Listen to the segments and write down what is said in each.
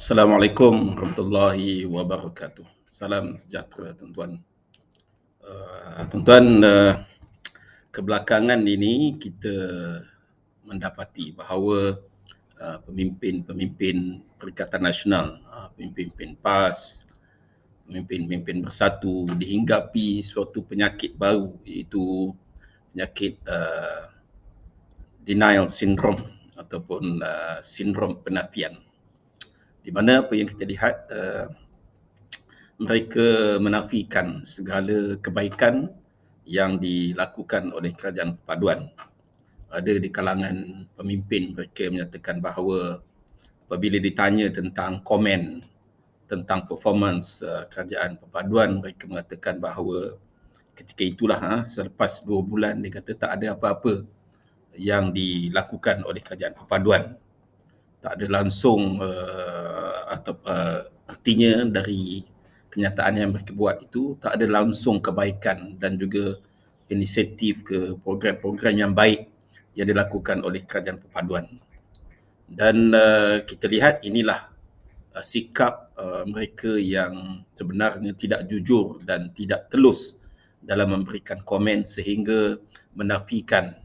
Assalamualaikum warahmatullahi wabarakatuh. Salam sejahtera tuan-tuan. Tuan-tuan, kebelakangan ini kita mendapati bahawa pemimpin-pemimpin Perikatan Nasional, pemimpin-pemimpin PAS, pemimpin-pemimpin Bersatu dihinggapi suatu penyakit baru, iaitu penyakit denial syndrome ataupun sindrom penafian. Di mana apa yang kita lihat, mereka menafikan segala kebaikan yang dilakukan oleh kerajaan perpaduan. Ada di kalangan pemimpin mereka menyatakan bahawa apabila ditanya tentang komen tentang performance kerajaan perpaduan, mereka mengatakan bahawa ketika itulah selepas 2 bulan dia kata tak ada apa-apa yang dilakukan oleh kerajaan perpaduan. Tak ada langsung artinya dari kenyataan yang mereka buat itu tak ada langsung kebaikan dan juga inisiatif ke program-program yang baik yang dilakukan oleh kerajaan perpaduan. Dan kita lihat inilah sikap mereka yang sebenarnya tidak jujur dan tidak telus dalam memberikan komen sehingga menafikan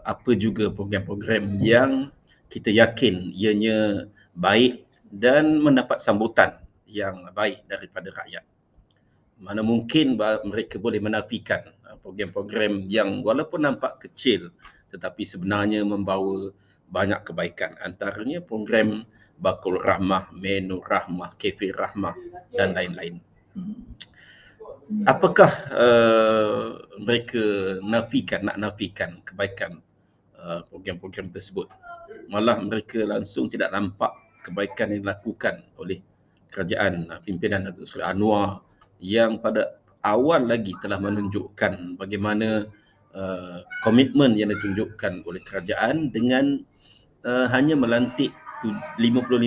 apa juga program-program yang kita yakin ianya baik dan mendapat sambutan yang baik daripada rakyat. Mana mungkin mereka boleh menafikan program-program yang walaupun nampak kecil tetapi sebenarnya membawa banyak kebaikan. Antaranya program Bakul Rahmah, Menu Rahmah, Kafe Rahmah dan lain-lain. Apakah mereka nak nafikan kebaikan program-program tersebut? Malah mereka langsung tidak nampak kebaikan yang dilakukan oleh kerajaan pimpinan Datuk Seri Anwar yang pada awal lagi telah menunjukkan bagaimana komitmen yang ditunjukkan oleh kerajaan dengan hanya melantik 55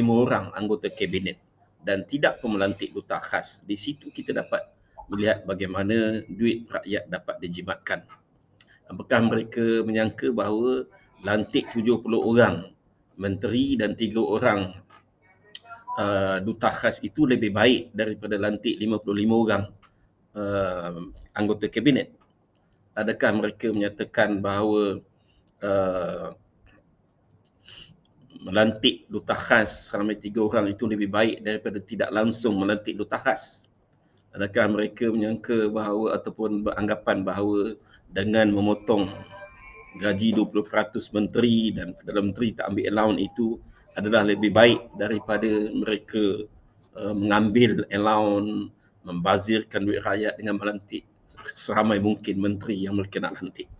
orang anggota kabinet dan tidak pun melantik duta khas. Di situ kita dapat melihat bagaimana duit rakyat dapat dijimatkan. Apakah mereka menyangka bahawa lantik 70 orang menteri dan 3 orang duta khas itu lebih baik daripada lantik 55 orang anggota kabinet? Adakah mereka menyatakan bahawa melantik duta khas ramai 3 orang itu lebih baik daripada tidak langsung melantik duta khas? Adakah mereka menyangka bahawa ataupun beranggapan bahawa dengan memotong gaji 20% menteri dan Perdana Menteri tak ambil allowance itu adalah lebih baik daripada mereka mengambil allowance, membazirkan duit rakyat dengan melantik seramai mungkin menteri yang mereka nak lantik?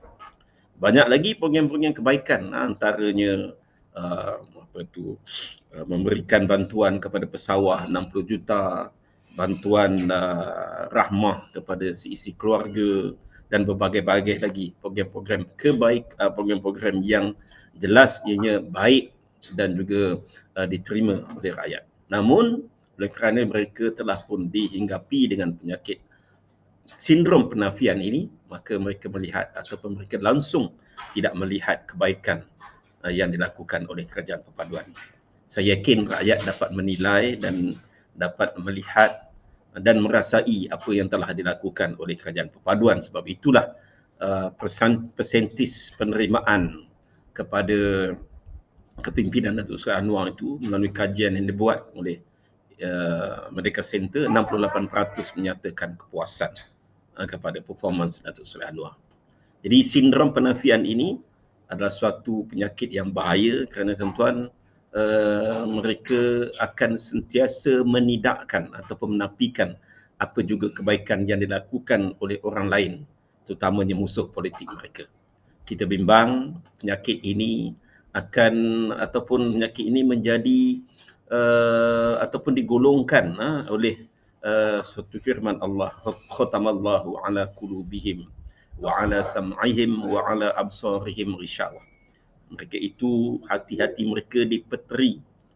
Banyak lagi program-program kebaikan, antaranya memberikan bantuan kepada pesawah 60 juta, bantuan rahmah kepada seisi keluarga dan berbagai-bagai lagi program-program program-program yang jelas ianya baik dan juga diterima oleh rakyat. Namun oleh kerana mereka telah pun dihinggapi dengan penyakit sindrom penafian ini, maka mereka melihat ataupun mereka langsung tidak melihat kebaikan yang dilakukan oleh kerajaan perpaduan. Saya yakin rakyat dapat menilai dan dapat melihat dan merasai apa yang telah dilakukan oleh kerajaan perpaduan. Sebab itulah persentis penerimaan kepada kepimpinan Datuk Seri Anwar itu melalui kajian yang dibuat oleh Merdeka Center, 68% menyatakan kepuasan kepada performance Datuk Seri Anwar. Jadi sindrom penafian ini adalah suatu penyakit yang bahaya kerana tuan-tuan, mereka akan sentiasa menidakkan ataupun menafikan apa juga kebaikan yang dilakukan oleh orang lain, terutamanya musuh politik mereka. Kita bimbang penyakit ini menjadi ataupun digolongkan oleh suatu firman Allah, khatamallahu ala qulubihim wa ala sam'ihim wa ala absarihim ghishawah. Mereka itu hati-hati mereka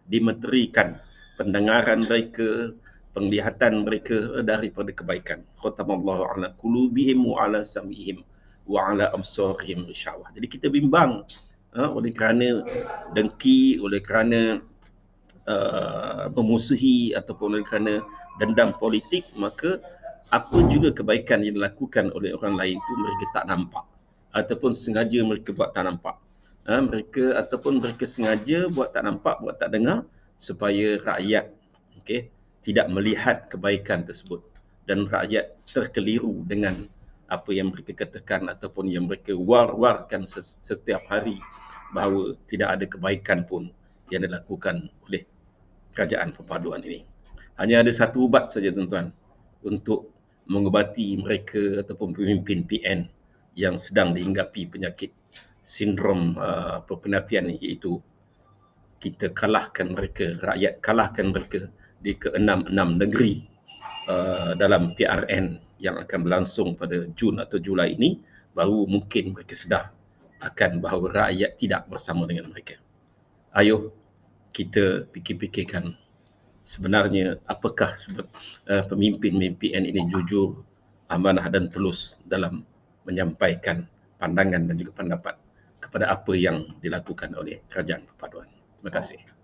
dimeterikan pendengaran mereka, penglihatan mereka daripada kebaikan. Khatamallahu ala qulubihim wa ala sam'ihim wa ala absarihim ghishawah. Jadi kita bimbang oleh kerana dengki, oleh kerana memusuhi ataupun oleh kerana dendam politik, maka apa juga kebaikan yang dilakukan oleh orang lain itu mereka tak nampak ataupun sengaja mereka buat tak nampak. Mereka sengaja buat tak nampak, buat tak dengar supaya rakyat tidak melihat kebaikan tersebut dan rakyat terkeliru dengan apa yang mereka katakan ataupun yang mereka war-warkan setiap hari bahawa tidak ada kebaikan pun yang dilakukan oleh kerajaan perpaduan ini. Hanya ada satu ubat saja tuan-tuan untuk mengubati mereka ataupun pemimpin PN yang sedang dihinggapi penyakit sindrom perpenafian ini, iaitu kita kalahkan mereka, rakyat kalahkan mereka di ke-6 negeri dalam PRN yang akan berlangsung pada Jun atau Julai ini, baru mungkin mereka sedar akan bahawa rakyat tidak bersama dengan mereka. Ayuh kita fikir-fikirkan sebenarnya apakah pemimpin PN ini jujur, amanah dan tulus dalam menyampaikan pandangan dan juga pendapat kepada apa yang dilakukan oleh kerajaan perpaduan. Terima kasih.